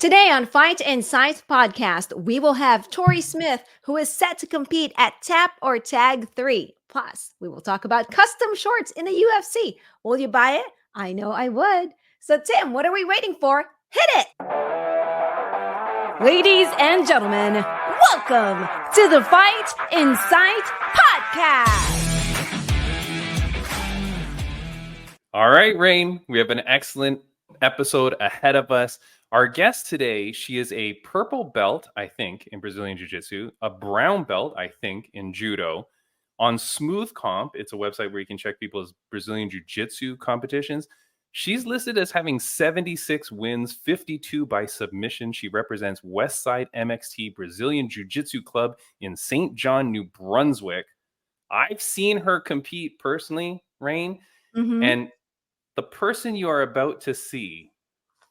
Today on Fight Insights podcast, we will have Tori Smith, who is set to compete at Tap or Tag 3. Plus, we will talk about custom shorts in the UFC. Will you buy it? I know I would. So, Tim, what are we waiting for? Hit it! Ladies and gentlemen, welcome to the Fight Insights podcast. All right, Rain, we have an excellent episode ahead of us. Our guest today, she is a purple belt, I think, in Brazilian Jiu-Jitsu, a brown belt, I think, in Judo. On Smooth Comp, it's a website where you can check people's Brazilian Jiu-Jitsu competitions. She's listed as having 76 wins, 52 by submission. She represents Westside MXT Brazilian Jiu-Jitsu Club in St. John, New Brunswick. I've seen her compete personally, Rain, and the person you are about to see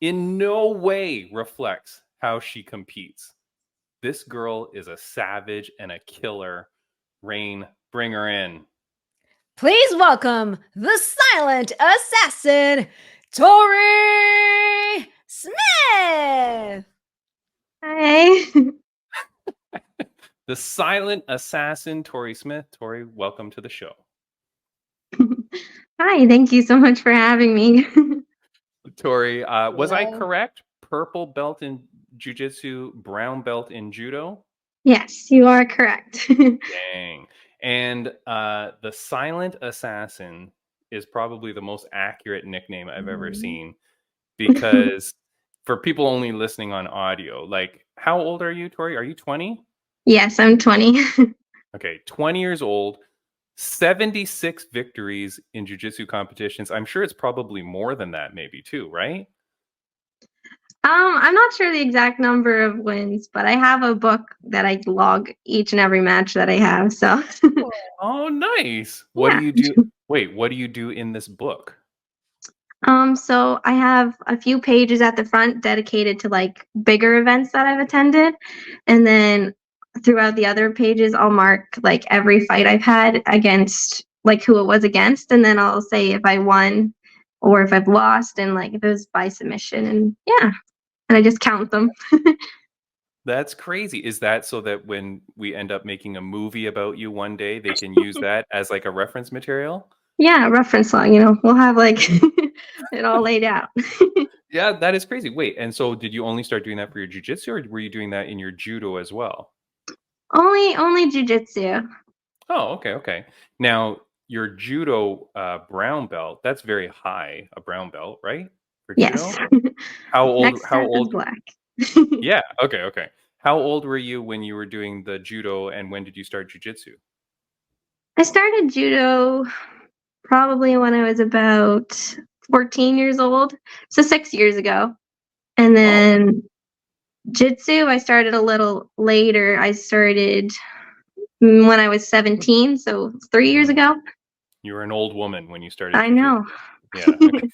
in no way reflects how she competes. This girl is a savage and a killer. Rain, bring her in. Please welcome the silent assassin, Tori Smith. Hi. The silent assassin, Tori Smith. Tori, welcome to the show. Hi, thank you so much for having me. Tori, was I correct? Purple belt in Jiu-Jitsu, brown belt in Judo? Yes, you are correct. Dang. And the silent assassin is probably the most accurate nickname I've ever seen, because for people only listening on audio, like, how old are you, Tori? Are you 20? Yes, I'm 20. Okay, 20 years old, 76 victories in jiu-jitsu competitions. I'm sure it's probably more than that, maybe too, right? I'm not sure the exact number of wins, but I have a book that I log each and every match that I have. So. Oh, nice. What do you do? Wait, what do you do in this book? So I have a few pages at the front dedicated to like bigger events that I've attended, and then throughout the other pages, I'll mark like every fight I've had against, like who it was against, and then I'll say if I won or if I've lost, and like if it was by submission, and and I just count them. That's crazy. Is that so that when we end up making a movie about you one day, they can use that as like a reference material? Yeah, reference log, we'll have like it all laid out. Yeah, that is crazy. Wait, and so did you only start doing that for your jiu-jitsu, or were you doing that in your judo as well? Only jiu-jitsu. Oh, okay. Now, your judo brown belt, that's very high, a brown belt, right? For Yes. judo? How old? Next How step is old? black. Yeah. Okay. How old were you when you were doing the judo, and when did you start jiu-jitsu? I started judo probably when I was about 14 years old, so 6 years ago. And then jitsu, I started a little later. I started when I was 17, so 3 years ago. You were an old woman when you started I know. jiu-jitsu.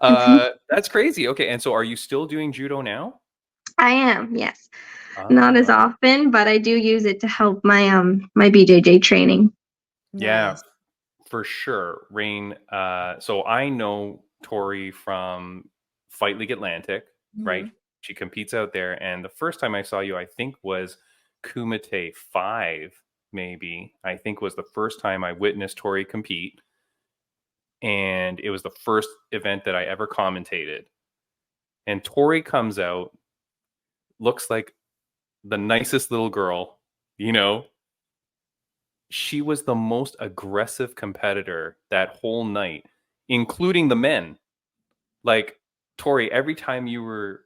Yeah. That's crazy. Okay, and so are you still doing judo now? I am, yes. Not as often, but I do use it to help my my BJJ training. Yeah, for sure. Rain, so I know Tori from Fight League Atlantic, right? She competes out there, and the first time I saw you, I think, was Kumite 5, maybe. I think was the first time I witnessed Tori compete, and it was the first event that I ever commentated. And Tori comes out, looks like the nicest little girl, She was the most aggressive competitor that whole night, including the men. Like, Tori, every time you were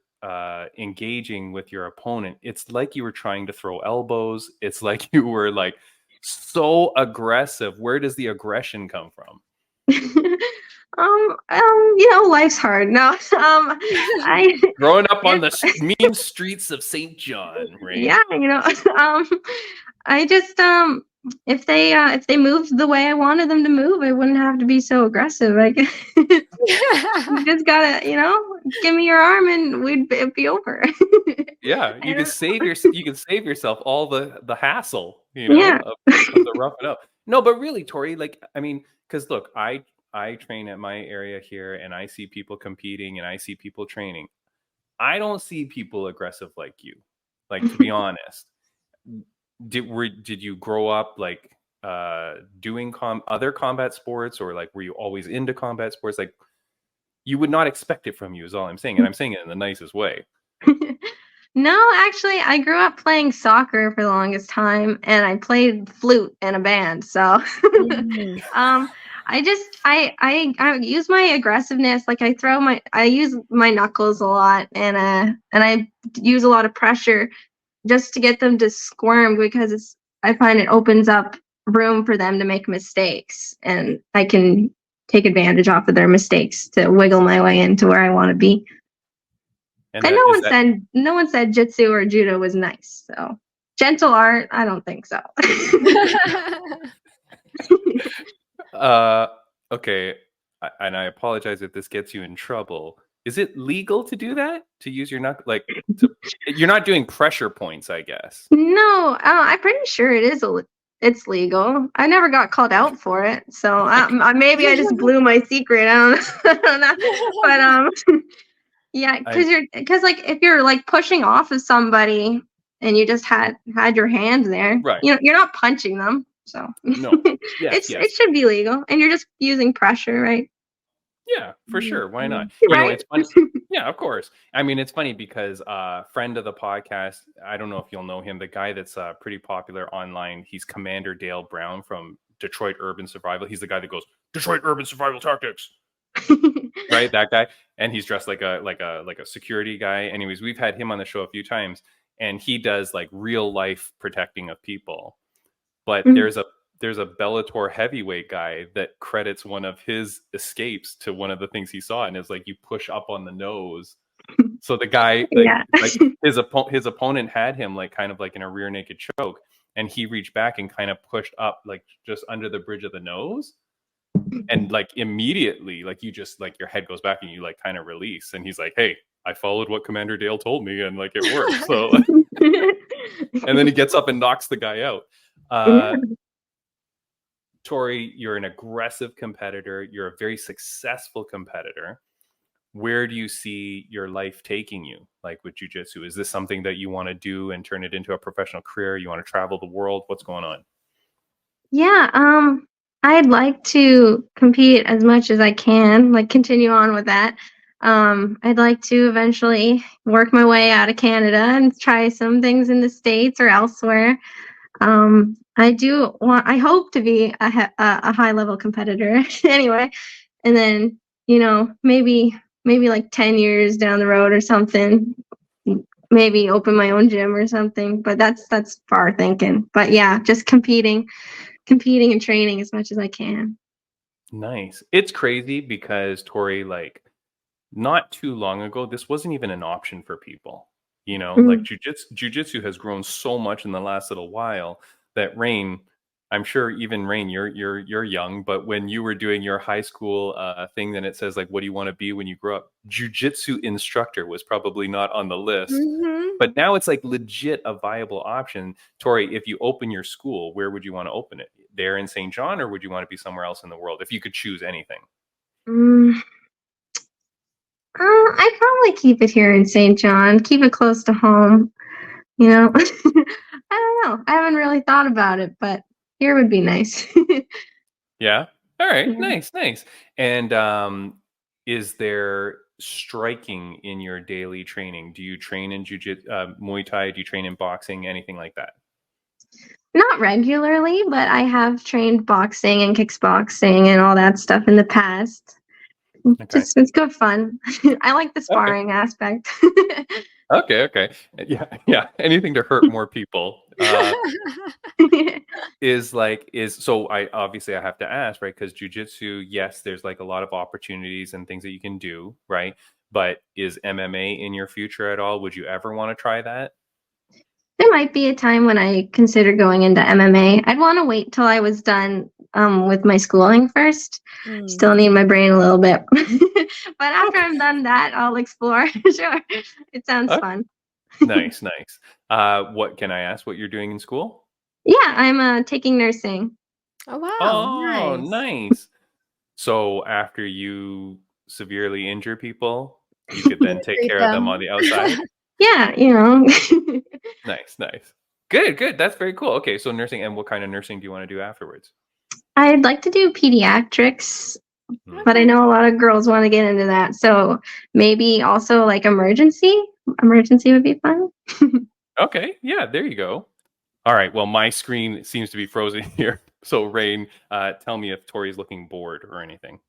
engaging with your opponent, it's like you were trying to throw elbows. It's like you were like so aggressive. Where does the aggression come from? Life's hard. No, I growing up on the mean streets of St. John, right? Yeah, I just if they moved the way I wanted them to move, I wouldn't have to be so aggressive. Like, you just gotta, give me your arm and it'd be over. Yeah, you can save yourself all the hassle, of the roughing up. No, but really, Tori, like, I mean, because look, I train at my area here, and I see people competing, and I see people training. I don't see people aggressive like you. Like, to be honest, did you grow up like doing other combat sports, or like were you always into combat sports? Like, you would not expect it from you, is all I'm saying, and I'm saying it in the nicest way. No, actually, I grew up playing soccer for the longest time, and I played flute in a band. So, Mm. I use my aggressiveness. Like I use my knuckles a lot, and I use a lot of pressure just to get them to squirm, because I find it opens up room for them to make mistakes, and I can take advantage off of their mistakes to wiggle my way into where I want to be. And And no one said jitsu or judo was nice. So gentle art, I don't think so. Okay, and I apologize if this gets you in trouble. Is it legal to do that? To use your knuckle, like, you're not doing pressure points, I guess. No, I'm pretty sure it is. It's legal. I never got called out for it, so maybe I just blew my secret. I don't know, but yeah, because like if you're like pushing off of somebody and you just had your hand there, Right. you're not punching them, so No. Yes, it should be legal, and you're just using pressure, right? Yeah, for sure. Why not? Right. It's funny. Yeah, of course. I mean, it's funny because friend of the podcast, I don't know if you'll know him, the guy that's pretty popular online. He's Commander Dale Brown from Detroit Urban Survival. He's the guy that goes, Detroit Urban Survival Tactics. Right, that guy. And he's dressed like a security guy. Anyways, we've had him on the show a few times, and he does like real life protecting of people. But there's a Bellator heavyweight guy that credits one of his escapes to one of the things he saw, and is like, you push up on the nose. So the guy, like his opponent had him like kind of like in a rear naked choke, and he reached back and kind of pushed up like just under the bridge of the nose, and like immediately, like, you just like your head goes back and you like kind of release, and he's like, hey, I followed what Commander Dale told me, and like it worked. So and then he gets up and knocks the guy out. Tori, you're an aggressive competitor. You're a very successful competitor. Where do you see your life taking you, like with jiu-jitsu? Is this something that you want to do and turn it into a professional career? You want to travel the world? What's going on? Yeah, I'd like to compete as much as I can, like continue on with that. I'd like to eventually work my way out of Canada and try some things in the States or elsewhere. I hope to be a high level competitor anyway, and then maybe like 10 years down the road or something, maybe open my own gym or something. But that's far thinking. But yeah, just competing and training as much as I can. Nice. It's crazy because, Tori, like, not too long ago, this wasn't even an option for people. Like jiu-jitsu has grown so much in the last little while that Rain, I'm sure even Rain, you're young, but when you were doing your high school thing, then it says like, what do you want to be when you grow up? Jiu-jitsu instructor was probably not on the list. But now it's like legit a viable option. Tori, if you open your school, where would you want to open it? There in St. John, or would you want to be somewhere else in the world if you could choose anything? I'd probably keep it here in St. John, keep it close to home. I don't know. I haven't really thought about it, but here would be nice. Yeah. All right. Yeah. Nice. And is there striking in your daily training? Do you train in jiu-jitsu, Muay Thai? Do you train in boxing? Anything like that? Not regularly, but I have trained boxing and kickboxing and all that stuff in the past. Okay. It's good fun. I like the sparring aspect. Okay. Yeah. Anything to hurt more people. So I obviously I have to ask, right? Because jiu-jitsu, yes, there's like a lot of opportunities and things that you can do, right? But is MMA in your future at all? Would you ever want to try that? There might be a time when I consider going into MMA. I'd want to wait till I was done with my schooling first. Still need my brain a little bit. But after I'm done that, I'll explore. Sure. It sounds fun. Nice. What can I ask what you're doing in school? Yeah, I'm taking nursing. Oh, wow. Oh, nice. So after you severely injure people, You could then take Greet care of them them. on the outside. Yeah, Nice. Good. That's very cool. Okay, so nursing, and what kind of nursing do you want to do afterwards? I'd like to do pediatrics, but I Okay. know a lot of girls want to get into that. So maybe also like emergency. Emergency would be fun. Okay, yeah, there you go. All right, well, my screen seems to be frozen here. So, Rain, tell me if Tori's looking bored or anything.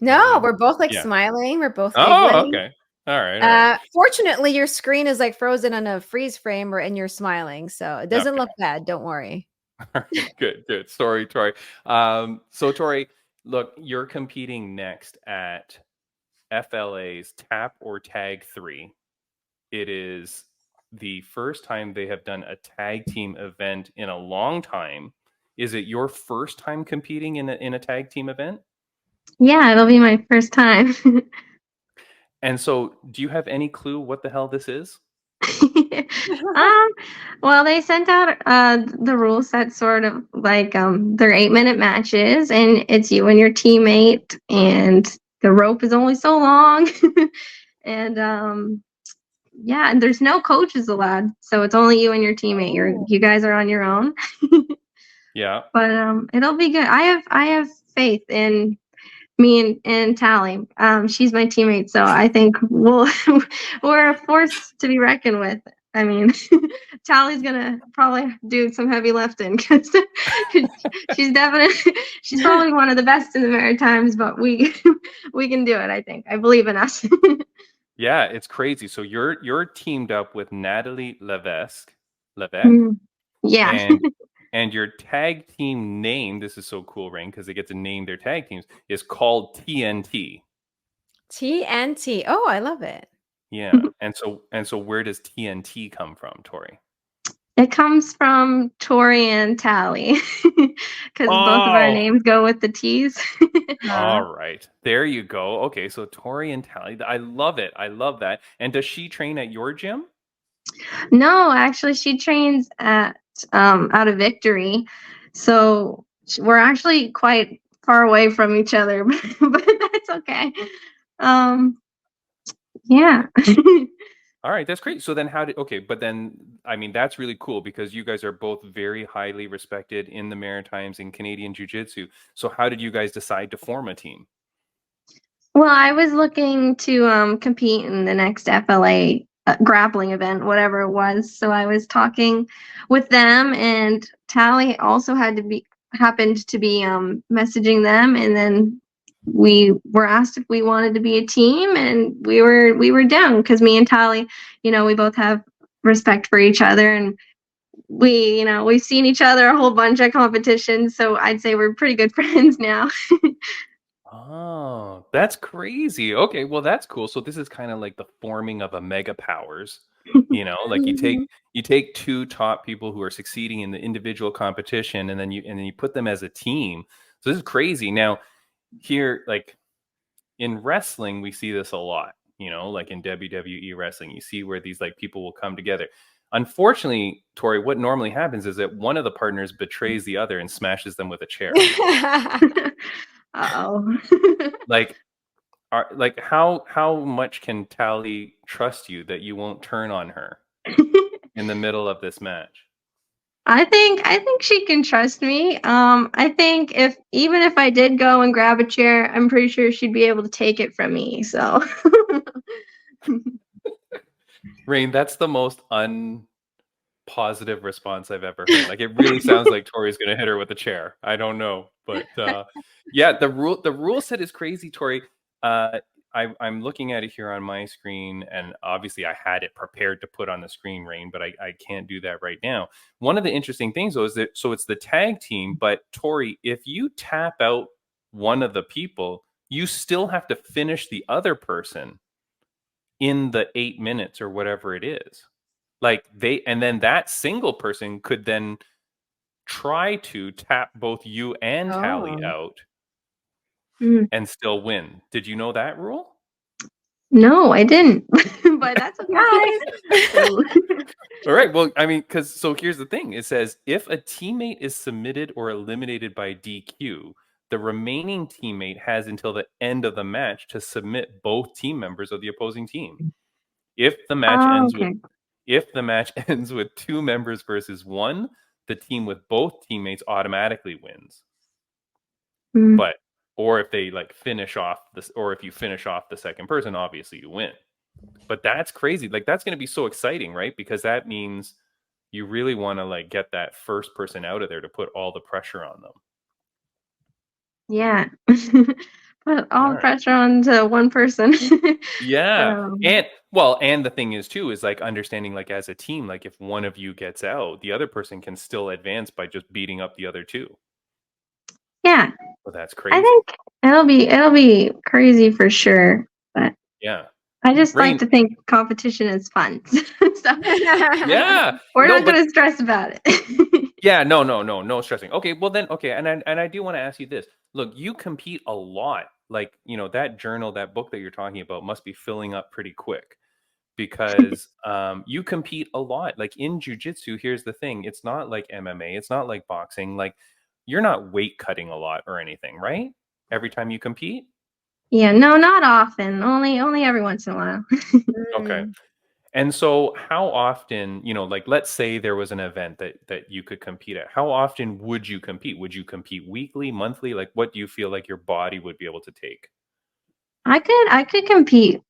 No, Anything? we're both like Yeah. smiling. We're both Oh, giggling. okay. All right. Fortunately, your screen is like frozen on a freeze frame, and you're smiling, so it doesn't Okay. look bad. Don't worry. All right, good. Sorry, Tori. So, Tori, look, you're competing next at FLA's Tap or Tag 3. It is the first time they have done a tag team event in a long time. Is it your first time competing in a tag team event? Yeah, it'll be my first time. And so, do you have any clue what the hell this is? um, well, they sent out the rule set sort of like they're 8-minute matches, and it's you and your teammate, and the rope is only so long, and yeah, and there's no coaches allowed, so it's only you and your teammate. You guys are on your own. Yeah. But it'll be good. I have faith in me and Tally. She's my teammate, so I think we're a force to be reckoned with. I mean, Tally's gonna probably do some heavy lifting because she's probably one of the best in the Maritimes, but we can do it. I believe in us. Yeah, it's crazy. So you're teamed up with Natalie Levesque, Yeah. and your tag team name, this is so cool, Rain, because they get to name their tag teams, is called TNT. TNT. Oh, I love it. Yeah. And so where does TNT come from, Tori? It comes from Tori and Tally because both of our names go with the T's. All right. There you go. Okay, so Tori and Tally. I love it. I love that. And does she train at your gym? No, actually, she trains at out of Victory, so we're actually quite far away from each other, but that's okay. Yeah. All right, that's great. So then but then, I mean, that's really cool because you guys are both very highly respected in the Maritimes in Canadian Jiu-Jitsu. So how did you guys decide to form a team? Well, I was looking to compete in the next FLA grappling event, whatever it was. So I was talking with them, and Tally also happened to be messaging them, and then we were asked if we wanted to be a team, and we were down because me and Tally, we both have respect for each other, and we've seen each other a whole bunch of competitions, so I'd say we're pretty good friends now. Oh, that's crazy. Okay, well that's cool. So this is kind of like the forming of a mega powers. Like Mhm. you take two top people who are succeeding in the individual competition and then you put them as a team. So this is crazy. Now, here like in wrestling, we see this a lot, like in WWE wrestling, you see where these like people will come together. Unfortunately, Tori, what normally happens is that one of the partners betrays the other and smashes them with a chair. Uh-oh. Like, how much can Tally trust you that you won't turn on her in the middle of this match? I think she can trust me. I think even if I did go and grab a chair, I'm pretty sure she'd be able to take it from me. So Rain, that's the most unpositive response I've ever heard. Like, it really sounds like Tori's going to hit her with a chair. I don't know, but yeah, the rule set is crazy, Tori. I'm looking at it here on my screen, and obviously I had it prepared to put on the screen, Rain, but I can't do that right now. One of the interesting things, though, is that so it's the tag team, but Tori, if you tap out one of the people, you still have to finish the other person in the 8 minutes or whatever it is. And then that single person could then try to tap both you and Tally Oh. out Mm. and still win. Did you know that rule? No, I didn't. But that's okay. All right. Well, I mean, so here's the thing. It says if a teammate is submitted or eliminated by DQ, the remaining teammate has until the end of the match to submit both team members of the opposing team. If the match ends with 2 members versus 1, the team with both teammates automatically wins. But or if they like finish off this, or if you finish off the second person, obviously you win. But that's crazy. Like that's going to be so exciting, right? Because that means you really want to like get that first person out of there to put all the pressure on them. Yeah. Put all pressure onto one person. Yeah. And the thing is too, is like understanding like as a team, like if one of you gets out, the other person can still advance by just beating up the other two. Yeah. Well, that's crazy. I think it'll be crazy for sure. But yeah. I just like to think competition is fun. So yeah. We're not going to stress about it. Yeah, no stressing. Okay, well then, okay, and I do want to ask you this. Look, you compete a lot. Like, you know, that journal, that book that you're talking about must be filling up pretty quick because you compete a lot. Like in jiu-jitsu, here's the thing. It's not like MMA. It's not like boxing. Like you're not weight cutting a lot or anything, right? Every time you compete? Yeah, no, not often. Only every once in a while. Okay. And so how often, you know, like let's say there was an event that you could compete at. How often would you compete? Would you compete weekly, monthly? Like what do you feel like your body would be able to take? I could compete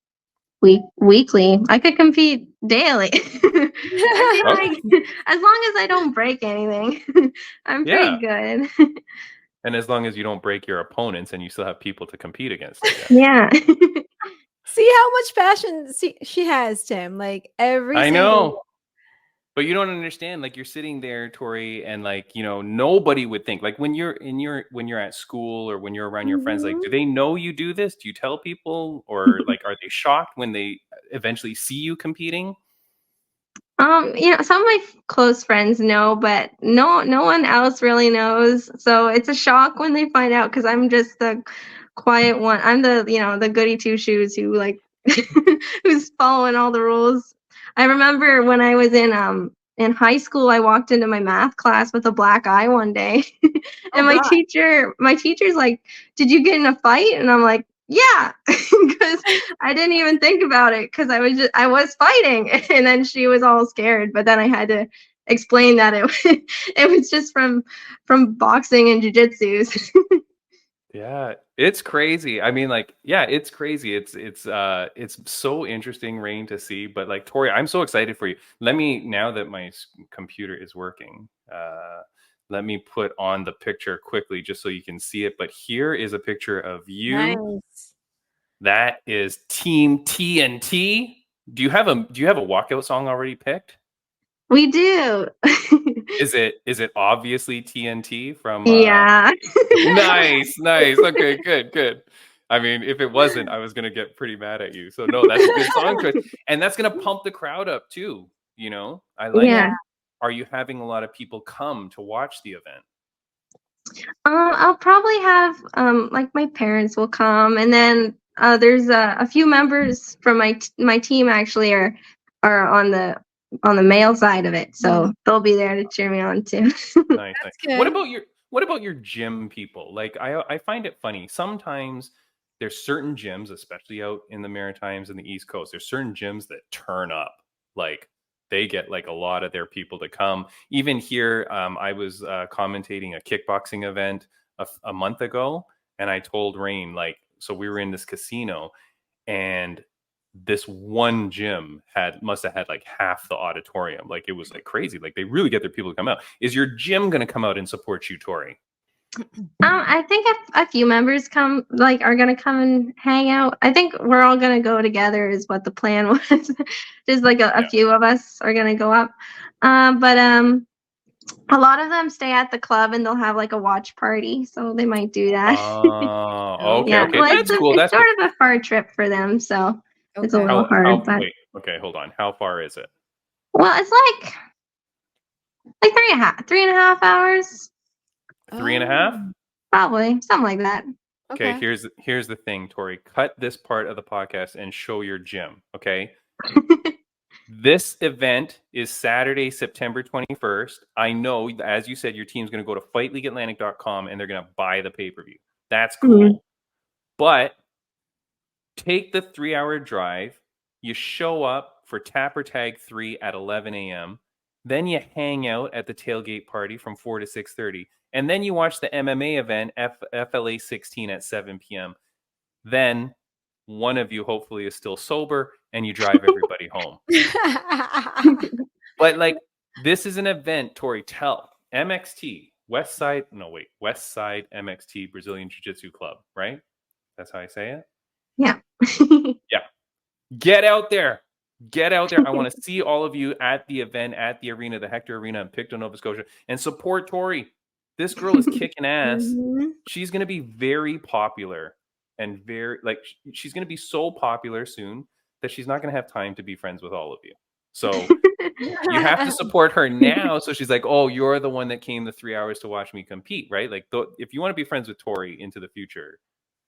weekly. I could compete daily. I feel like as long as I don't break anything, I'm pretty good. And as long as you don't break your opponents and you still have people to compete against. Yeah. See how much passion she has, Tim. Like I know. But you don't understand, like you're sitting there, Tori, and like, you know, nobody would think like when you're at school or when you're around your friends, like, do they know you do this? Do you tell people, or like, are they shocked when they eventually see you competing? You know, some of my close friends know, but no one else really knows. So it's a shock when they find out because I'm just the quiet one. I'm the, you know, the goody two shoes who like who's following all the rules. I remember when I was in high school, I walked into my math class with a black eye one day. And my teacher's like, "Did you get in a fight?" And I'm like, "Yeah," because I didn't even think about it because I was fighting, and then she was all scared. But then I had to explain that it was just from boxing and jiu-jitsu. Yeah, it's crazy. I mean, like, yeah, it's crazy. It's so interesting, Rain, to see. But like, Tori, I'm so excited for you. Let me, now that my computer is working, let me put on the picture quickly just so you can see it. But here is a picture of you. Nice. That is Team TNT. Do you have a walkout song already picked? We do. Is it obviously TNT from Yeah. Nice. Okay, good. I mean, if it wasn't, I was gonna get pretty mad at you. So no, that's a good song choice. And that's gonna pump the crowd up too, you know? I like it. Are you having a lot of people come to watch the event? I'll probably have like my parents will come, and then there's a few members from my team actually are on the male side of it, so they'll be there to cheer me on too. Nice. What about your gym people? Like I find it funny. Sometimes there's certain gyms, especially out in the Maritimes and the East Coast, there's certain gyms that turn up. Like they get like a lot of their people to come. Even here, I was commentating a kickboxing event a month ago, and I told Rain, like, so we were in this casino, and this one gym must have had like half the auditorium. Like it was like crazy. Like they really get their people to come out. Is your gym going to come out and support you, Tori? I think a few members are gonna come and hang out. I think we're all gonna go together is what the plan was. Just like a few of us are gonna go up. But a lot of them stay at the club and they'll have like a watch party, so they might do that. Oh, okay, yeah. okay. Well, That's cool. It's sort of a far trip for them, so it's a little hard. But wait, okay, hold on. How far is it? Well, it's like 3.5 hours. 3.5? Probably something like that. Okay, here's the thing, Tori. Cut this part of the podcast and show your gym. Okay. This event is Saturday, September 21st. I know, as you said, your team's going to go to fightleagueatlantic.com and they're going to buy the pay-per-view. That's cool. But take the 3-hour drive. You show up for Tap or Tag 3 at 11 a.m. Then you hang out at the tailgate party from 4 to 6:30. And then you watch the MMA event, FLA 16 at 7 p.m. Then one of you hopefully is still sober and you drive everybody home. But like, this is an event, Tori, tell MXT, West Side MXT Brazilian Jiu-Jitsu Club, right? That's how I say it? Yeah. Yeah. Get out there. Get out there. I want to see all of you at the event, at the arena, the Hector Arena in Pictou, Nova Scotia, and support Tori. This girl is kicking ass. Mhm. She's going to be very popular and she's going to be so popular soon that she's not going to have time to be friends with all of you. So you have to support her now. So she's like, oh, you're the one that came the 3 hours to watch me compete, right? Like, if you want to be friends with Tori into the future,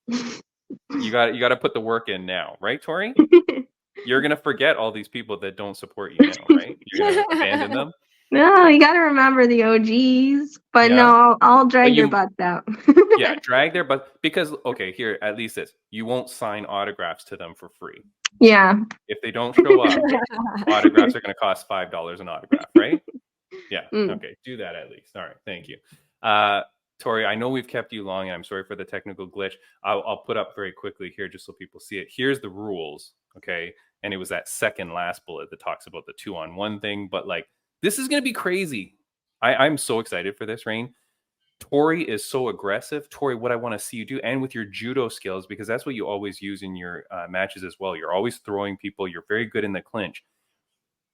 you got to put the work in now, right, Tori? You're going to forget all these people that don't support you now, right? You're going to abandon them. No, you got to remember the OGs. But Yeah. no, I'll drag your butts out. Yeah, drag their butts. Because, okay, here, at least this. You won't sign autographs to them for free. Yeah. If they don't show up, autographs are going to cost $5 an autograph, right? Yeah. Okay, do that at least. All right, thank you. Tori, I know we've kept you long, and I'm sorry for the technical glitch. I'll put up very quickly here just so people see it. Here's the rules, okay? And it was that second last bullet that talks about the 2-on-1 thing. But like, this is going to be crazy. I'm so excited for this, Rain. Tori is so aggressive. Tori, what I want to see you do, and with your judo skills, because that's what you always use in your matches as well. You're always throwing people. You're very good in the clinch.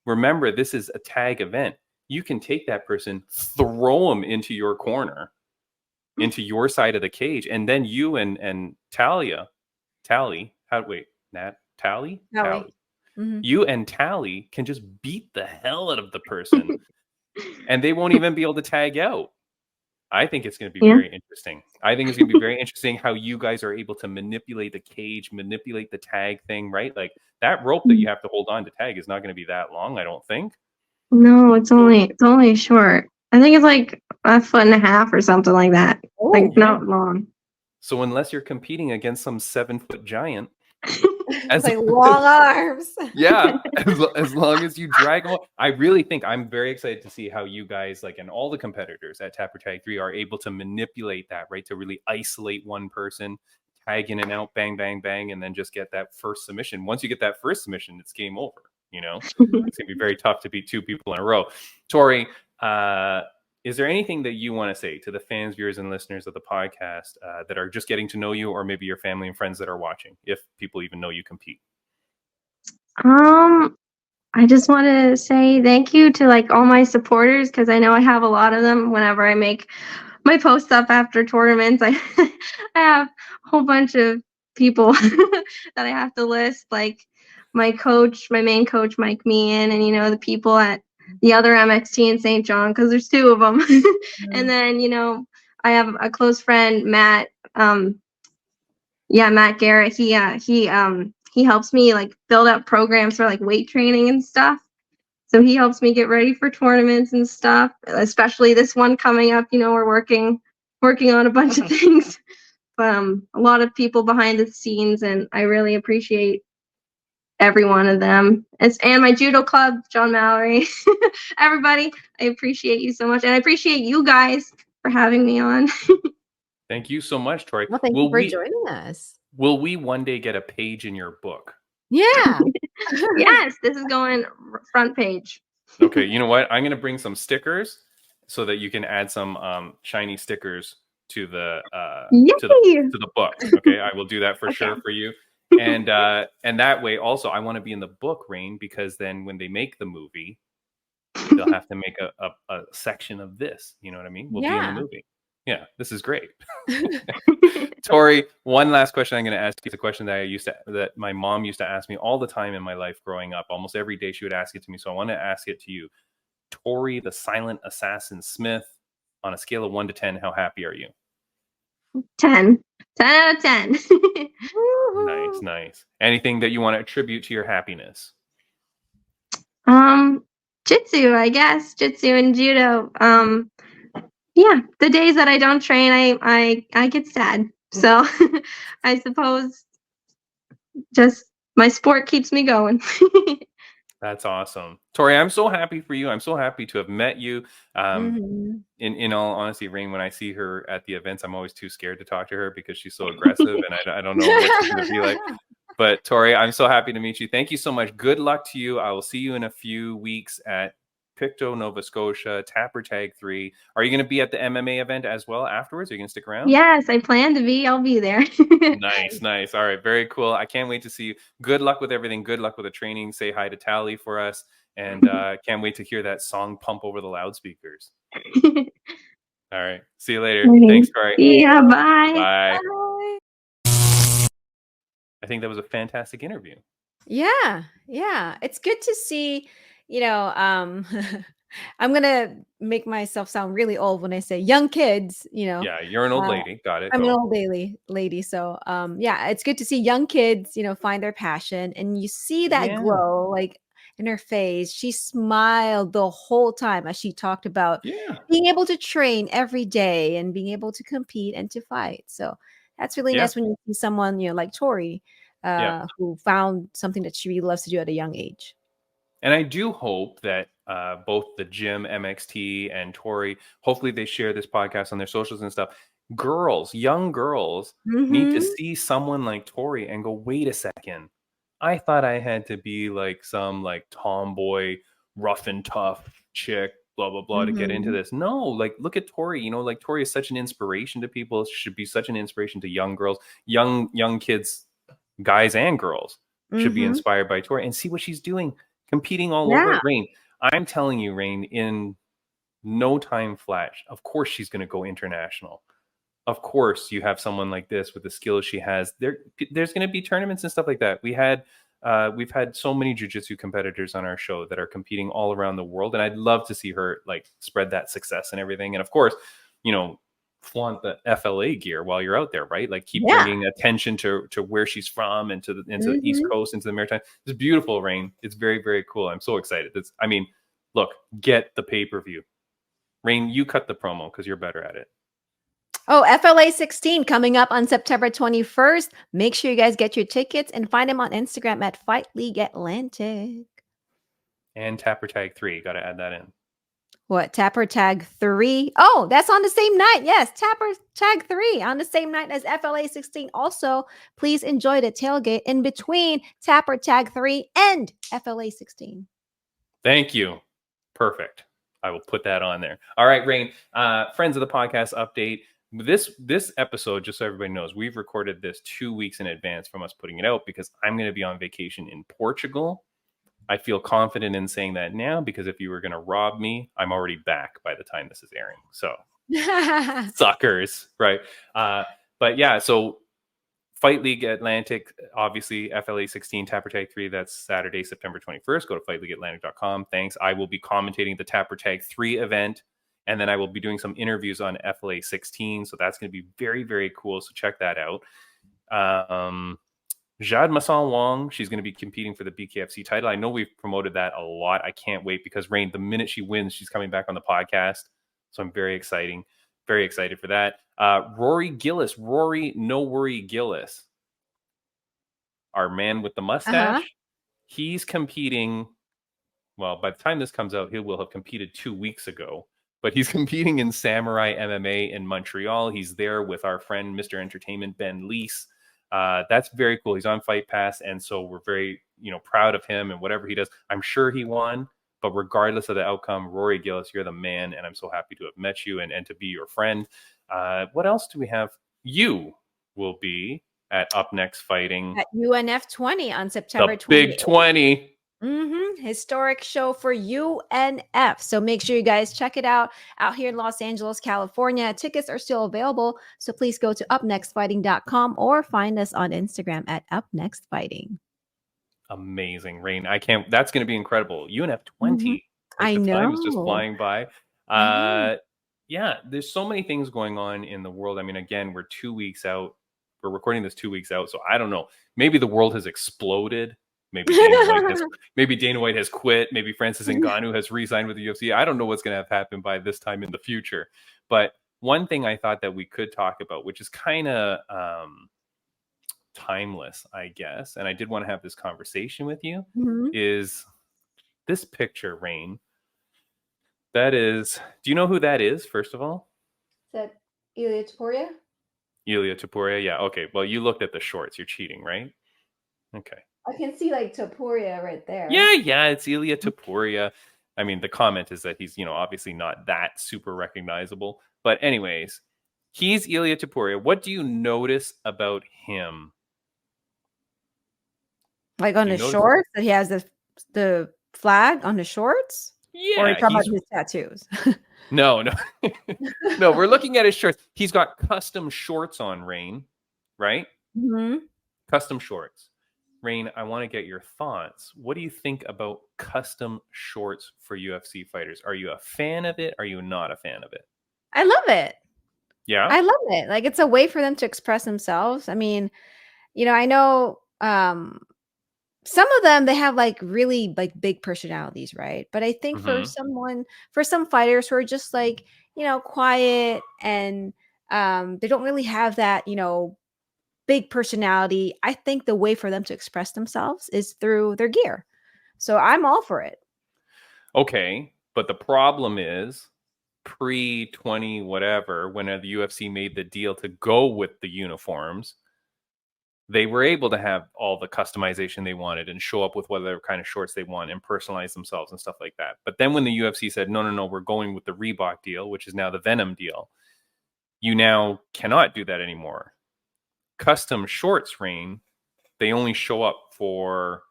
Remember, this is a tag event. You can take that person, throw them into your corner, into your side of the cage, and then you and Tally. Mm-hmm. You and Tally can just beat the hell out of the person, and they won't even be able to tag out. I think it's going to be very interesting. I think it's going to be very interesting how you guys are able to manipulate the cage, manipulate the tag thing, right? Like, that rope that you have to hold on to tag is not going to be that long, I don't think. No, it's only short. I think it's like 1.5 feet or something like that. Oh, like not long. So unless you're competing against some 7-foot giant, it's like long arms. Yeah, as long as you drag them. I really think I'm very excited to see how you guys, like, and all the competitors at Tap or Tag 3 are able to manipulate that, right? To really isolate one person, tag in and out, bang, bang, bang, and then just get that first submission. Once you get that first submission, it's game over. You know, it's going to be very tough to beat 2 people in a row. Tori, is there anything that you want to say to the fans, viewers, and listeners of the podcast that are just getting to know you, or maybe your family and friends that are watching, if people even know you compete? I just want to say thank you to like all my supporters, because I know I have a lot of them. Whenever I make my posts up after tournaments, I have a whole bunch of people that I have to list, like my coach, my main coach, Mike Meehan, and the people at the other MXT in St. John, because there's 2 of them. And then I have a close friend, Matt. Matt Garrett. He helps me like build up programs for like weight training and stuff. So he helps me get ready for tournaments and stuff, especially this one coming up. We're working on a bunch of things. A lot of people behind the scenes, and I really appreciate every one of them. And my judo club, John Mallory. Everybody, I appreciate you so much, and I appreciate you guys for having me on. Thank you so much, Tori. Well, thank you for joining us. Will we one day get a page in your book? Yeah. Yes, this is going front page. Okay, you know what? I'm going to bring some stickers so that you can add some shiny stickers to the book. Okay, I will do that for sure for you. And that way, also, I want to be in the book, Rain, because then when they make the movie, they'll have to make a section of this. You know what I mean? We'll be in the movie. Yeah, this is great. Tori, one last question I'm going to ask you. It's a question that my mom used to ask me all the time in my life growing up. Almost every day she would ask it to me. So I want to ask it to you. Tori, the silent assassin Smith, on a scale of 1 to 10, how happy are you? 10. 10 out of 10. Nice. Anything that you want to attribute to your happiness? Jitsu, I guess. Jitsu and judo. The days that I don't train, I get sad. So I suppose just my sport keeps me going. That's awesome. Tori, I'm so happy for you. I'm so happy to have met you. Mhm. In all honesty, Rain, when I see her at the events, I'm always too scared to talk to her because she's so aggressive and I don't know what she's going to be like. But Tori, I'm so happy to meet you. Thank you so much. Good luck to you. I will see you in a few weeks at Pictou, Nova Scotia, Tapper Tag 3. Are you going to be at the MMA event as well afterwards? Are you going to stick around? Yes, I plan to be. I'll be there. Nice, nice. All right, very cool. I can't wait to see you. Good luck with everything. Good luck with the training. Say hi to Tally for us. And can't wait to hear that song pump over the loudspeakers. All right. See you later. Thanks, Tori. Yeah, bye. Bye. Bye. I think that was a fantastic interview. Yeah, yeah. It's good to see, I'm gonna make myself sound really old when I say young kids, Yeah, you're an old uh, lady. Got it. I'm an Go. old lady. So yeah, it's good to see young kids, find their passion and you see that Yeah. glow like in her face. She smiled the whole time as she talked about Yeah. being able to train every day and being able to compete and to fight. So that's really Yeah. nice when you see someone, like Tori, Yeah. who found something that she really loves to do at a young age. And I do hope that both the gym, MXT, and Tori, hopefully they share this podcast on their socials and stuff. Girls, young girls, need to Mhm. see someone like Tori and go, wait a second. I thought I had to be like some like tomboy, rough and tough chick, blah, blah, blah, to get into Mhm. this. No, like look at Tori. Like Tori is such an inspiration to people. She should be such an inspiration to young girls, young kids, guys and girls should be Mhm. inspired by Tori and see what she's doing, competing all Yeah. over. Rain, I'm telling you, Rain, in no time flat, of course she's going to go international. Of course, you have someone like this with the skills she has. There's going to be tournaments and stuff like that. We've had so many jiu-jitsu competitors on our show that are competing all around the world, and I'd love to see her like spread that success and everything. And of course, flaunt the FLA gear while you're out there, right? Like keep Yeah. bringing attention to where she's from and into the East Mhm. Coast, into the Maritime. It's beautiful, Rain. It's very, very cool. I'm so excited. Look, get the pay-per-view. Rain, you cut the promo because you're better at it. Oh, FLA 16 coming up on September 21st. Make sure you guys get your tickets and find them on Instagram at Fight League Atlantic. And Tapper Tag 3, got to add that in. What, Tapper Tag 3? Oh, that's on the same night. Yes, Tapper Tag 3 on the same night as FLA 16. Also, please enjoy the tailgate in between Tapper Tag 3 and FLA 16. Thank you. Perfect. I will put that on there. All right, Rain. Friends of the podcast update. This episode, just so everybody knows, we've recorded this 2 weeks in advance from us putting it out because I'm going to be on vacation in Portugal. I feel confident in saying that now because if you were going to rob me, I'm already back by the time this is airing. So suckers, right? But yeah, so Fight League Atlantic, obviously FLA 16 Tapper Tag 3, that's Saturday, September 21st. Go to fightleagueatlantic.com. Thanks. I will be commentating the Tapper Tag 3 event, and then I will be doing some interviews on FLA 16. So that's going to be very, very cool. So check that out. Jade Masson Wong, she's going to be competing for the BKFC title. I know we've promoted that a lot. I can't wait because Rain, the minute she wins, she's coming back on the podcast. So I'm very excited for that. Rory No Worry Gillis, our man with the mustache, he's competing. Well, by the time this comes out, he will have competed 2 weeks ago. But he's competing in Samurai MMA in Montreal. He's there with our friend, Mr. Entertainment, Ben Leese. That's very cool. He's on Fight Pass, and so we're very, proud of him and whatever he does. I'm sure he won, but regardless of the outcome, Rory Gillis, you're the man, and I'm so happy to have met you and to be your friend. What else do we have? You will be at Up Next Fighting at UNF 20 on September the Big 20. Historic show for UNF. So make sure you guys check it out here in Los Angeles, California. Tickets are still available. So please go to upnextfighting.com or find us on Instagram at upnextfighting. Amazing, Rain. That's going to be incredible. UNF 20. I the know. time is just flying by. Yeah, there's so many things going on in the world. I mean, again, we're 2 weeks out. We're recording this 2 weeks out. So I don't know. Maybe the world has exploded. Maybe Dana White has quit. Maybe Francis Ngannou has re-signed with the UFC. I don't know what's going to have happened by this time in the future. But one thing I thought that we could talk about, which is kind of timeless, I guess, and I did want to have this conversation with you, is this picture, Rain. That is, do you know who that is, first of all? Is that Ilya Taporia? Ilya Taporia, yeah. Okay, well, you looked at the shorts. You're cheating, right? Okay. I can see like Taporia right there. Yeah, it's Ilya Taporia. I mean, the comment is that he's, obviously not that super recognizable. But anyways, he's Ilya Taporia. What do you notice about him? Like on his shorts, that he has the flag on his shorts? Yeah. Or are you talking about his tattoos? No. No, we're looking at his shorts. He's got custom shorts on, Rain, right? Custom shorts. Rain, I want to get your thoughts. What do you think about custom shorts for UFC fighters? Are you a fan of it? Are you not a fan of it? I love it. Yeah? I love it. Like, it's a way for them to express themselves. I mean, I know some of them, they have like really like big personalities, right? But I think for some fighters who are just like, quiet and they don't really have that, big personality, I think the way for them to express themselves is through their gear. So I'm all for it. Okay, but the problem is pre-20 whatever, when the UFC made the deal to go with the uniforms, they were able to have all the customization they wanted and show up with whatever kind of shorts they want and personalize themselves and stuff like that. But then when the UFC said, no, we're going with the Reebok deal, which is now the Venom deal, you now cannot do that anymore. Custom shorts, Rain, they only show up for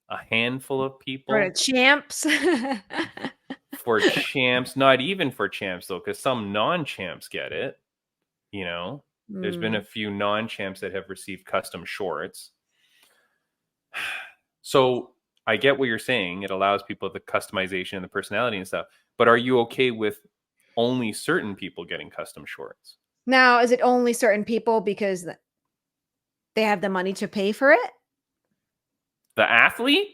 a handful of people. For the champs. For champs, not even for champs, though, because some non-champs get it. There's been a few non-champs that have received custom shorts. So I get what you're saying. It allows people the customization and the personality and stuff. But are you okay with only certain people getting custom shorts? Now, is it only certain people because they have the money to pay for it? The athlete?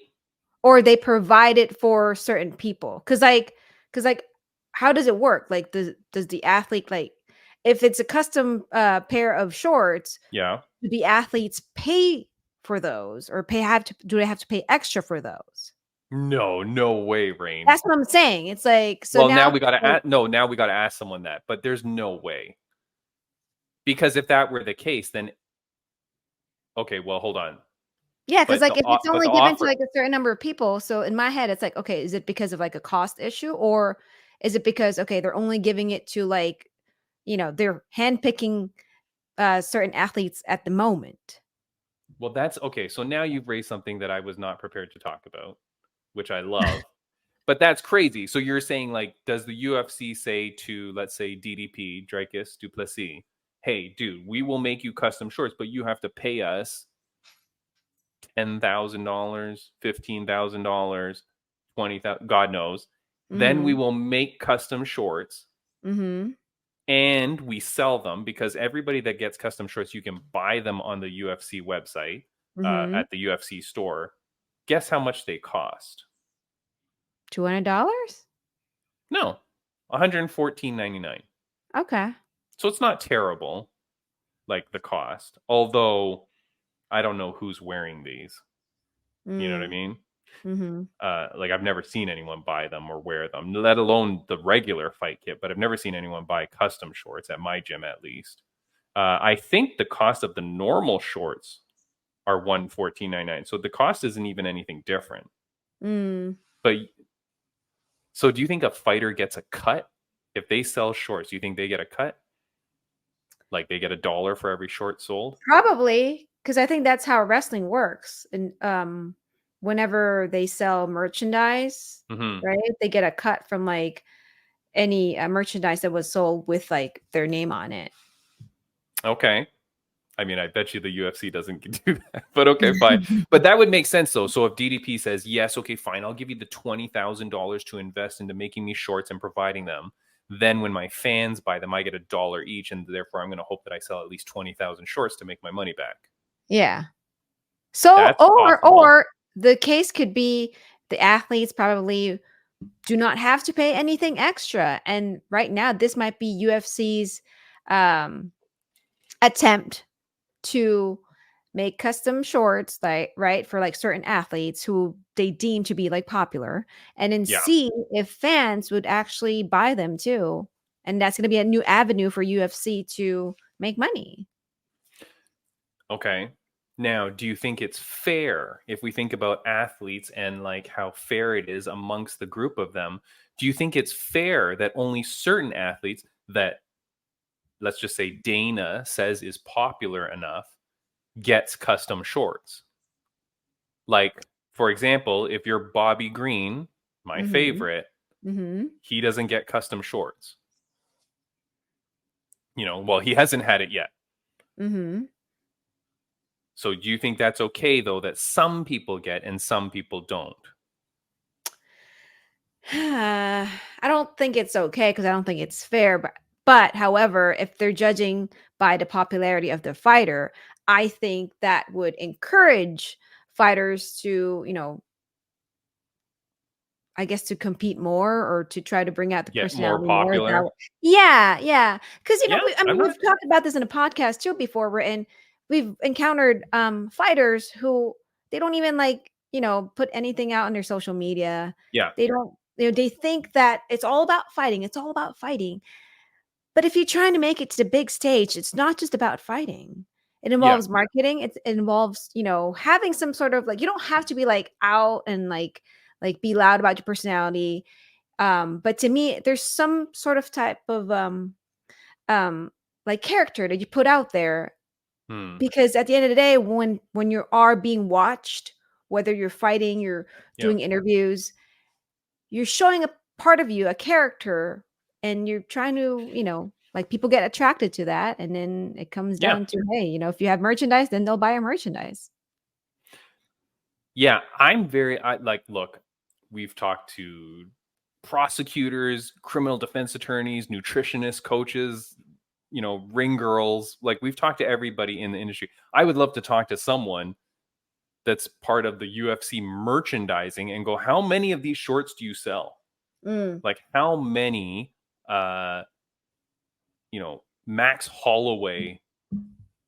Or they provide it for certain people? Because how does it work? Like, does the athlete, like, if it's a custom pair of shorts, do the athletes pay for those, or do they have to pay extra for those? No way, Rain. That's what I'm saying. It's like, so well, now we gotta ask someone that, but there's no way. Because if that were the case, then okay, well, hold on. Yeah, because like if it's only given to like a certain number of people, so in my head it's like, okay, is it because of like a cost issue, or is it because they're only giving it to like, they're handpicking certain athletes at the moment? Well, that's okay. So now you've raised something that I was not prepared to talk about, which I love. But that's crazy. So you're saying, like, does the UFC say to, let's say, DDP, Dricus du Plessis, hey, dude, we will make you custom shorts, but you have to pay us $10,000, $15,000, $20,000, God knows. Then we will make custom shorts and we sell them, because everybody that gets custom shorts, you can buy them on the UFC website at the UFC store. Guess how much they cost? $200? No, $114.99. Okay. So it's not terrible, like the cost. Although I don't know who's wearing these. You know what I mean? Like, I've never seen anyone buy them or wear them, let alone the regular fight kit. But I've never seen anyone buy custom shorts at my gym, at least. I think the cost of the normal shorts are $114.99. So the cost isn't even anything different. But so do you think a fighter gets a cut if they sell shorts? Do you think they get a cut? Like, they get $1 for every short sold? Probably, because I think that's how wrestling works. And whenever they sell merchandise, right, they get a cut from like any merchandise that was sold with like their name on it. Okay. I mean, I bet you the UFC doesn't do that, but okay, fine. But that would make sense, though. So if DDP says, yes, okay, fine, I'll give you the $20,000 to invest into making me shorts and providing them. Then when my fans buy them, I get $1 each, and therefore I'm going to hope that I sell at least 20,000 shorts to make my money back. Yeah. So, or the case could be the athletes probably do not have to pay anything extra. And right now, this might be UFC's attempt to make custom shorts, like right for like certain athletes who they deem to be like popular, and then Yeah. see if fans would actually buy them too. And that's going to be a new avenue for UFC to make money. Okay. Now, do you think it's fair if we think about athletes and like how fair it is amongst the group of them? Do you think it's fair that only certain athletes that, let's just say, Dana says is popular enough gets custom shorts? Like, for example, if you're Bobby Green, my Mm-hmm. favorite, Mm-hmm. he doesn't get custom shorts. Well, he hasn't had it yet. Mm-hmm. So do you think that's okay, though, that some people get and some people don't? I don't think it's okay because I don't think it's fair. But however, if they're judging by the popularity of the fighter, I think that would encourage fighters to, I guess to compete more or to try to bring out the Get more personality more. popular? Yeah, yeah. Because Yeah, I'm we've not. talked about this in a podcast too before. We've encountered fighters who they don't even like put anything out on their social media. Yeah, They don't. They think that it's all about fighting. It's all about fighting. But if you're trying to make it to the big stage, it's not just about fighting. It yeah, involves marketing. It involves, having some sort of like you don't have to be like out and like be loud about your personality. But to me, there's some sort of type of um like character that you put out there hmm, because at the end of the day, when you are being watched, whether you're fighting, you're yeah, doing interviews, you're showing a part of you, a character, and you're trying to, like people get attracted to that. And then it comes yeah, down to, hey, if you have merchandise, then they'll buy your merchandise. yeah. Like, look, we've talked to prosecutors, criminal defense attorneys, nutritionists, coaches, ring girls. Like, we've talked to everybody in the industry. I would love to talk to someone that's part of the UFC merchandising and go, how many of these shorts do you sell? Mm. Like, how many Max Holloway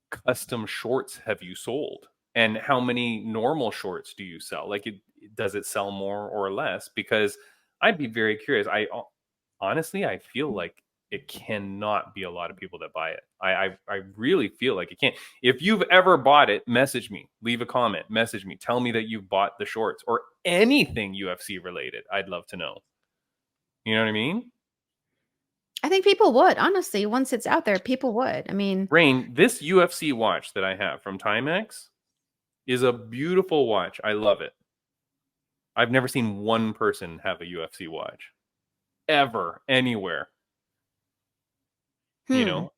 custom shorts have you sold? And how many normal shorts do you sell? Like, does it sell more or less? Because I'd be very curious. Honestly, I feel like it cannot be a lot of people that buy it. I really feel like it can't. If you've ever bought it, message me, leave a comment, message me, tell me that you've bought the shorts or anything UFC related. I'd love to know. You know what I mean? I think people would, honestly, once it's out there, people would. I mean, Rain, this UFC watch that I have from Timex is a beautiful watch. I love it. I've never seen one person have a UFC watch ever, anywhere.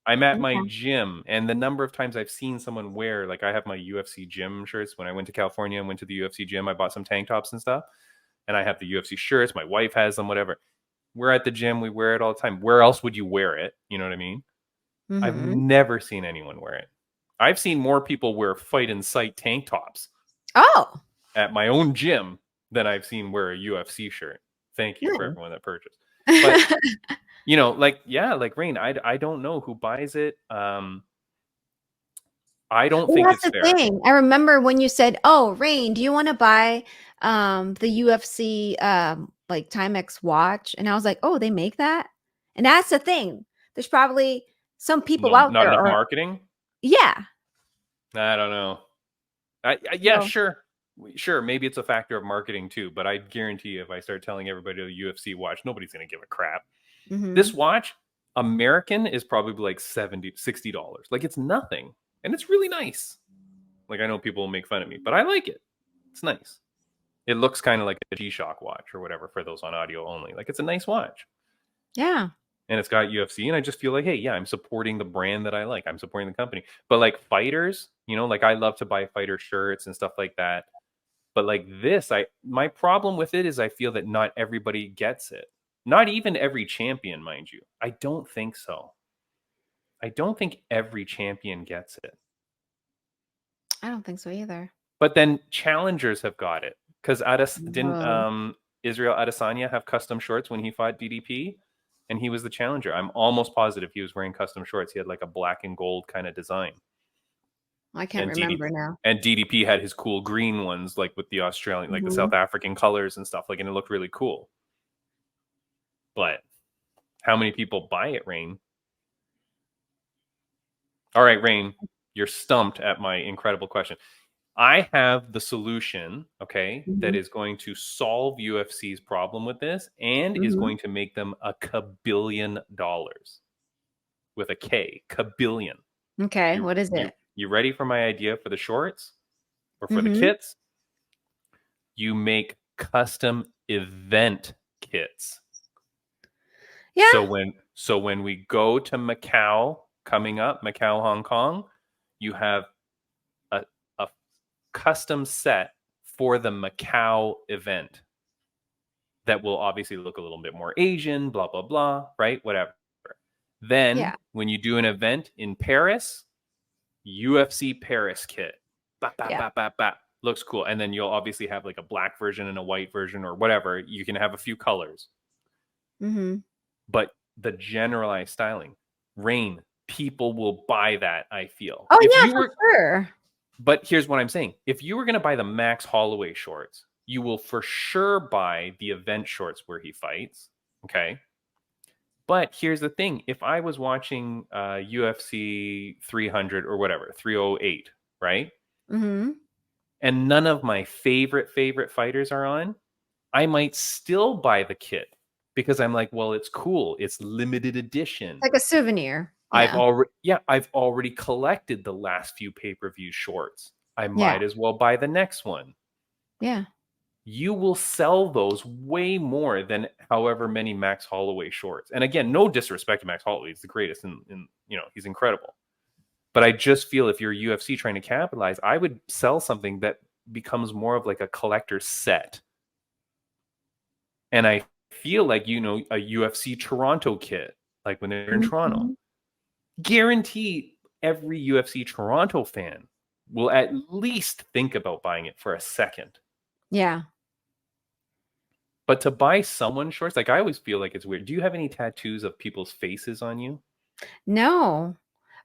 I'm at my okay. gym, and the number of times I've seen someone wear, like, I have my UFC gym shirts. When I went to California and went to the UFC gym, I bought some tank tops and stuff, and I have the UFC shirts. My wife has them, whatever. We're at the gym, we wear it all the time. Where else would you wear it? You know what I mean? I've Mm-hmm. never seen anyone wear it. I've seen more people wear Fight in Sight tank tops Oh, at my own gym than I've seen wear a UFC shirt. Thank you for yeah. everyone that purchased. But like Rain, I don't know who buys it. I don't Well, think that's it's the fair. thing. I remember when you said, "Oh, Rain, do you want to buy the UFC like Timex watch?" And I was like, "Oh, they make that?" And that's the thing. There's probably some people No, out not there enough or marketing. yeah. I don't know. Yeah, So, sure. Maybe it's a factor of marketing too. But I guarantee you, if I start telling everybody to UFC watch, nobody's gonna give a crap. This mhm. watch, American, is probably like $60. Like, it's nothing, and it's really nice. Like, I know people will make fun of me, but I like it. It's nice. It looks kind of like a G-Shock watch or whatever for those on audio only. Like, it's a nice watch. Yeah. And it's got UFC, and I just feel like, hey, yeah, I'm supporting the brand that I like. I'm supporting the company. But like fighters, like, I love to buy fighter shirts and stuff like that. But like this, my problem with it is I feel that not everybody gets it. Not even every champion, mind you. I don't think so. I don't think every champion gets it. I don't think so either. But then challengers have got it because Whoa. Israel Adesanya have custom shorts when he fought DDP? And he was the challenger. I'm almost positive he was wearing custom shorts. He had like a black and gold kind of design. I can't remember now. And DDP had his cool green ones, like with the Australian, like the South African colors and stuff, like, and it looked really cool. But how many people buy it, Rain? All right, Rain, you're stumped at my incredible question. I have the solution, okay, that is going to solve UFC's problem with this and is going to make them $1 kabillion with a K, kabillion. Okay, what is it? You ready for my idea for the shorts or for the kits? You make custom event kits. Yeah. So when we go to Macau coming up, Macau, Hong Kong, you have a custom set for the Macau event that will obviously look a little bit more Asian, blah, blah, blah, right? Whatever. Then when you do an event in Paris, UFC Paris kit. Looks cool. And then you'll obviously have like a black version and a white version or whatever. You can have a few colors. But the generalized styling, Rain, people will buy that, I feel. Oh, yeah, for sure. But here's what I'm saying. If you were going to buy the Max Holloway shorts, you will for sure buy the event shorts where he fights. Okay. But here's the thing. If I was watching UFC 300 or whatever, 308, right? And none of my favorite fighters are on, I might still buy the kit because I'm like, well, it's cool. It's limited edition. Like a souvenir. Yeah. I've already collected the last few pay-per-view shorts. I might as well buy the next one. Yeah. You will sell those way more than however many Max Holloway shorts. And again, no disrespect to Max Holloway. He's the greatest and he's incredible. But I just feel if you're UFC trying to capitalize, I would sell something that becomes more of like a collector set. And I feel like, a UFC Toronto kit, like when they're in Toronto. Guarantee every UFC Toronto fan will at least think about buying it for a second. Yeah. But to buy someone shorts, like I always feel like it's weird. Do you have any tattoos of people's faces on you? No.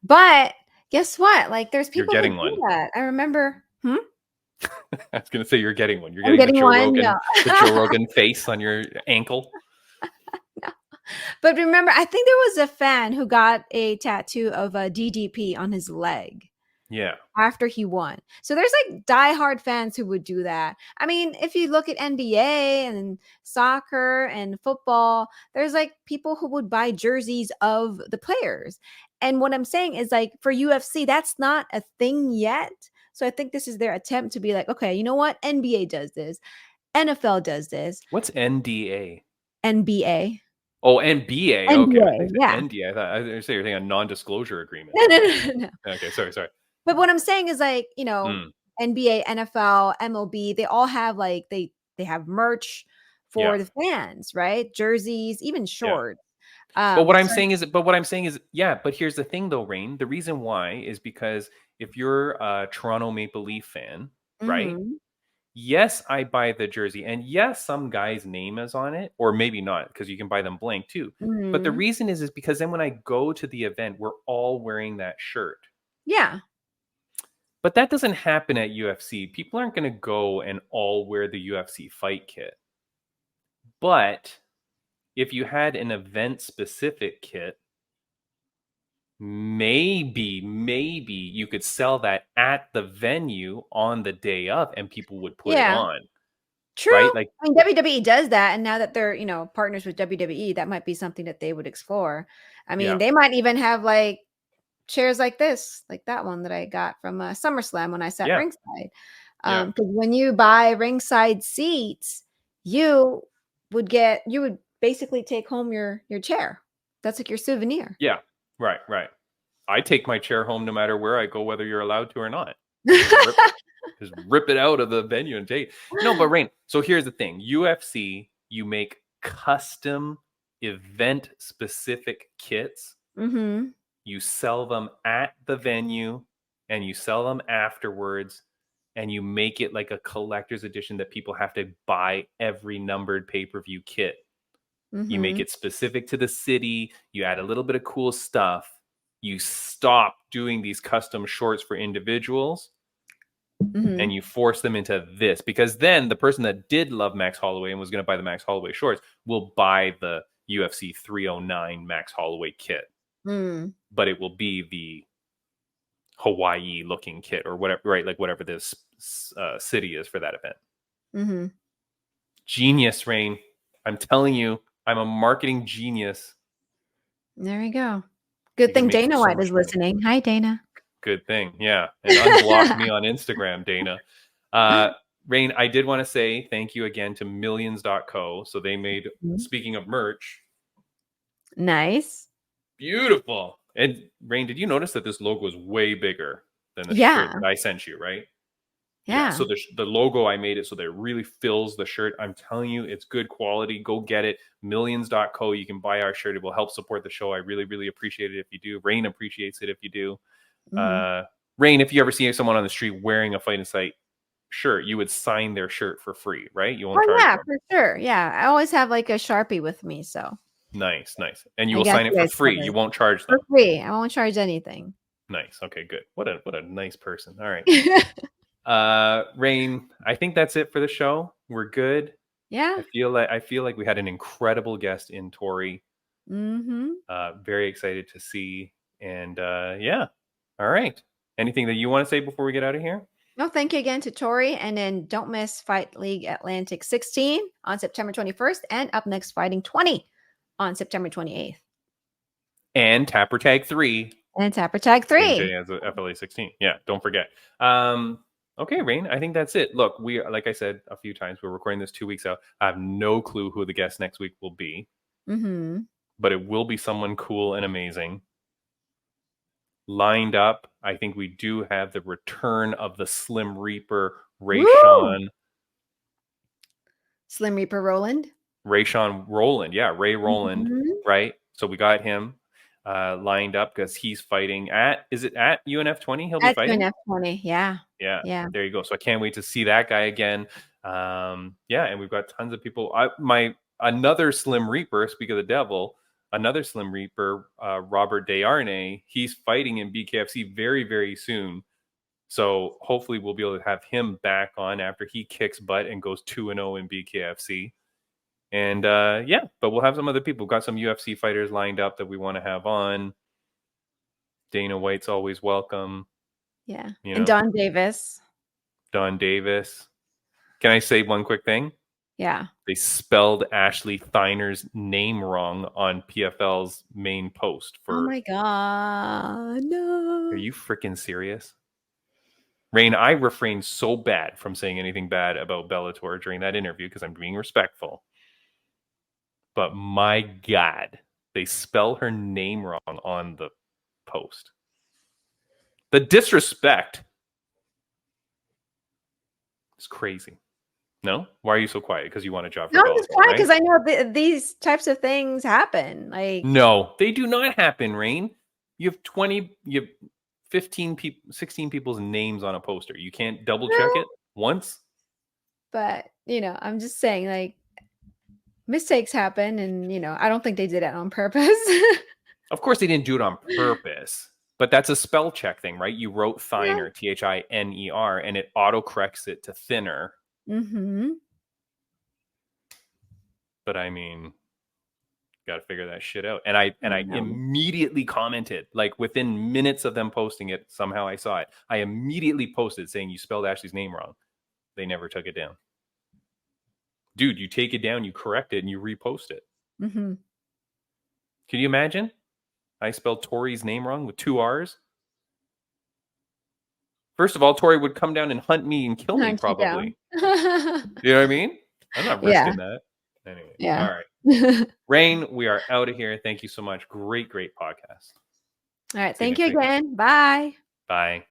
But guess what? Like there's people You're getting who do one. that. I remember. I was going to say you're getting one. You're getting the Joe one, Rogan, no. the Joe Rogan face on your ankle. No. But remember, I think there was a fan who got a tattoo of a DDP on his leg. Yeah. After he won. So there's like diehard fans who would do that. I mean, if you look at NBA and soccer and football, there's like people who would buy jerseys of the players. And what I'm saying is like for UFC, that's not a thing yet. So I think this is their attempt to be like, okay, you know what? NBA does this. NFL does this. What's NDA? NBA. Oh, NBA. NBA, Okay. yeah. NDA. I thought you saying a non-disclosure agreement. No. Okay, sorry. But what I'm saying is like, NBA, NFL, MLB, they all have like they have merch for the fans, right? Jerseys, even shorts. But what I'm saying is, yeah, but here's the thing though, Rain. The reason why is because if you're a Toronto Maple Leaf fan, right? Yes, I buy the jersey. And yes, some guy's name is on it, or maybe not, because you can buy them blank too. But the reason is because then when I go to the event, we're all wearing that shirt. Yeah. But that doesn't happen at UFC. People aren't going to go and all wear the UFC fight kit. But if you had an event-specific kit, maybe you could sell that at the venue on the day of and people would put it on. True. Right? Like, I mean, WWE does that. And now that they're, partners with WWE, that might be something that they would explore. I mean, they might even have like chairs like this, like that one that I got from SummerSlam when I sat ringside. Because when you buy ringside seats, you would basically take home your chair. That's like your souvenir. Yeah. Right. I take my chair home no matter where I go, whether you're allowed to or not. Just rip it out of the venue and take. No, but Rain. So here's the thing: UFC, you make custom event-specific kits. You sell them at the venue, and you sell them afterwards, and you make it like a collector's edition that people have to buy every numbered pay-per-view kit. You make it specific to the city. You add a little bit of cool stuff. You stop doing these custom shorts for individuals, and you force them into this, because then the person that did love Max Holloway and was going to buy the Max Holloway shorts will buy the UFC 309 Max Holloway kit. But it will be the Hawaii looking kit or whatever, right? Like whatever this city is for that event. Genius, Rain. I'm telling you, I'm a marketing genius. There you go. Good thing Dana White is listening. Hi, Dana. Good thing. Yeah. And unblock me on Instagram, Dana. Rain, I did want to say thank you again to millions.co. So they made, speaking of merch. Nice. Beautiful. And Rain, did you notice that this logo is way bigger than the shirt that I sent you, right? Yeah. So the logo, I made it so that it really fills the shirt. I'm telling you, it's good quality. Go get it. Millions.co. You can buy our shirt. It will help support the show. I really, really appreciate it if you do. Rain appreciates it if you do. Rain, if you ever see someone on the street wearing a Fight Insight shirt, you would sign their shirt for free, right? You won't charge them. For sure. Yeah. I always have like a Sharpie with me. So nice. And you will sign it for free. You won't charge them. For free. I won't charge anything. Nice. Okay, good. What a nice person. All right. Rain, I think that's it for the show. We're good. Yeah. I feel like we had an incredible guest in Tori. Very excited to see. And yeah. All right. Anything that you want to say before we get out of here? No, thank you again to Tori. And then don't miss Fight League Atlantic 16 on September 21st and Up Next Fighting 20 on September 28th. And Tapper Tag 3. And Tapper Tag 3. As a FLA 16. Yeah, don't forget. Okay, Rain, I think that's it. Look, we, like I said a few times, we're recording this 2 weeks out. I have no clue who the guest next week will be. But it will be someone cool and amazing. Lined up, I think we do have the return of the Slim Reaper, Rayshawn. Slim Reaper Roland. Rayshawn Roland, yeah, Ray Roland, right? So we got him lined up because he's fighting is it at UNF 20? He'll be fighting UNF 20, yeah. There you go. So I can't wait to see that guy again. And we've got tons of people. Another Slim Reaper, speak of the devil. Another Slim Reaper, Robert Desarnais, he's fighting in BKFC very, very soon. So hopefully we'll be able to have him back on after he kicks butt and goes 2-0 in BKFC. And but we'll have some other people. We've got some UFC fighters lined up that we want to have on. Dana White's always welcome. Yeah. And Don Davis. Don Davis. Can I say one quick thing? Yeah. They spelled Ashley Thiner's name wrong on PFL's main post. Oh my God. No. Are you freaking serious? Rain, I refrained so bad from saying anything bad about Bellator during that interview because I'm being respectful. But my God, they spell her name wrong on the post. The disrespect is crazy. No? Why are you so quiet? Because you want a job for Bellator, I'm just quiet because I know these types of things happen. No, they do not happen, Rain. You have 15 people, 16 people's names on a poster. You can't double check it once. But, I'm just saying, mistakes happen, and, I don't think they did it on purpose. Of course they didn't do it on purpose. But that's a spell check thing, right? You wrote Thiner, Thiner, and it auto-corrects it to Thinner. But I mean, got to figure that shit out. And I immediately commented, within minutes of them posting it, somehow I saw it. I immediately posted saying you spelled Ashley's name wrong. They never took it down. Dude, you take it down, you correct it, and you repost it. Can you imagine? I spelled Tori's name wrong with 2 R's. First of all, Tori would come down and hunt me and kill me, probably. You know what I mean? I'm not risking that. Anyway. Yeah. All right. Rain, we are out of here. Thank you so much. Great podcast. All right. Thank you again. Bye. Bye.